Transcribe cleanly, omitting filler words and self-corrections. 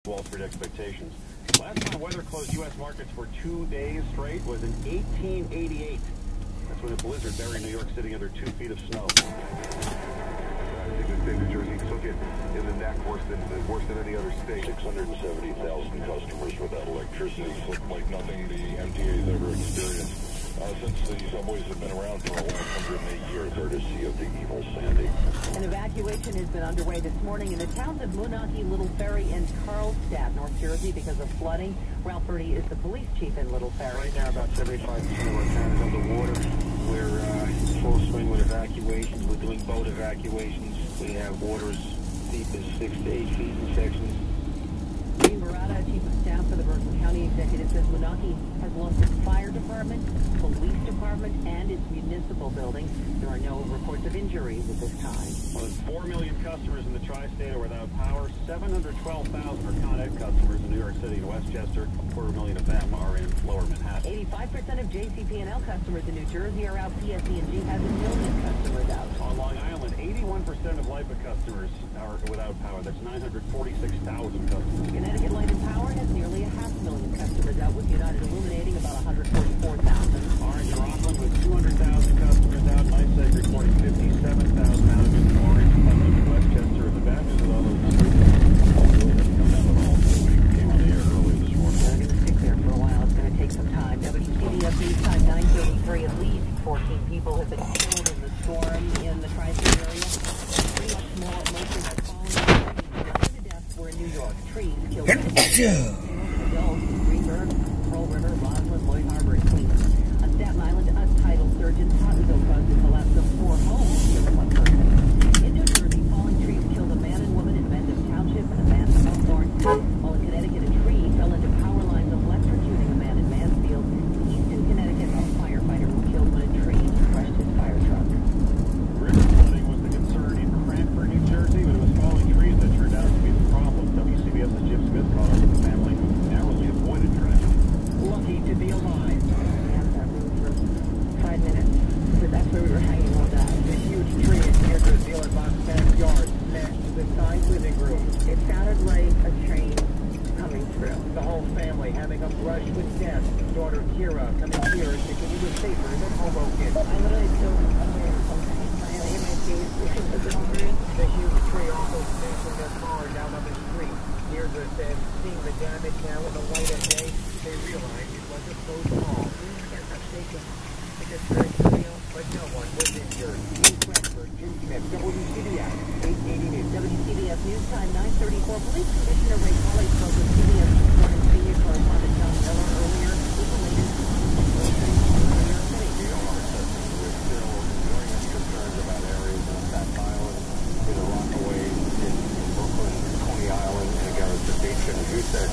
Wall Street expectations. Last time weather closed U.S. markets for 2 days straight was in 1888. That's when a blizzard buried New York City under 2 feet of snow. I think the state of New Jersey took it in the neck worse than any other state. 670,000 customers without electricity. Looked like nothing the MTA's ever experienced since the subways have been around for the last 108 years, courtesy of the evil Sandy. An evacuation has been underway this morning in the towns of Moonachie, Little Ferry, and Carlstadt, North Jersey, because of flooding. Ralph Purdy is the police chief in Little Ferry. Right now, about 75% of our town is underwater. We're in full swing with evacuations. We're doing boat evacuations. We have water as deep as 6 to 8 feet in sections. Margert, chief of staff for the Bergen County executive, says Moonachie has lost its fire department, police department, and its municipal building. There are no reports of injuries at this time. Well, there's 4 million customers in the tri-state are without power. 712,000 are Con Ed customers in New York City and Westchester. 250,000 of them are in Lower Manhattan. 85% of JCP&L customers in New Jersey are out. PSE&G has 1 million customers out. On Long Island, 81% of LIPA customers are without power. That's 946,000 customers. Connecticut Light and Power has nearly 500,000 customers out, with United illuminating about 144,000. Orange and Rockland with 200,000 customers out. NYSEG reporting 57,000 outages in Orange, and Westchester. And the bad news with all those numbers hasn't come down at all. We came on the air early this morning. They're going to stick there for a while. It's going to take some time. WCBS News Time 9:33. At least 14 people have been killed in the storm in the tri-state area. Pretty much more, most of them falling. The deaths were in New York. Trees killed adults in Greenberg, Pearl River, Roslyn, Lloyd Harbor, and Queens. On Staten Island, a tidal surge in Pottenville caused the collapse of 4 homes, killing 1 person. In New Jersey, falling trees killed a man and woman in Mendham Township and a man in Hawthorne. While in Connecticut, a tree fell into power lines, electrocuting a man in Mansfield. Eastern Connecticut, a firefighter was killed when a tree crushed his fire truck. River flooding was the concern in Cranford, New Jersey, but it was falling trees that turned out to be the problem. WCBS's Jim Smith caught up with the family who narrowly avoided tragedy. Lucky to be alive. We had that room for 5 minutes, because that's where we were hanging all day. A huge tree near the dealer box backyard smashed the side living room. It sounded like a train coming through. The whole family having a brush with death. Daughter Kira coming here and thinking he was safer than Hoboken. I literally feel somewhere or something. I in my face, because it's hungry. The huge tree also smashing their car down on the street. Deirdre said, seeing the damage now in the light of day, they realized it wasn't so small. But no one was injured. In Cranford, Jim Smith, WCBS 880 News. WCBS News Time 9:34. Police Commissioner Ray Colley spoke with CBS Morning senior correspondent John Miller earlier. With the latest We're still very concerns about areas on Far Rockaway, in Brooklyn, Coney Island, and again, it's the beach, and as you said,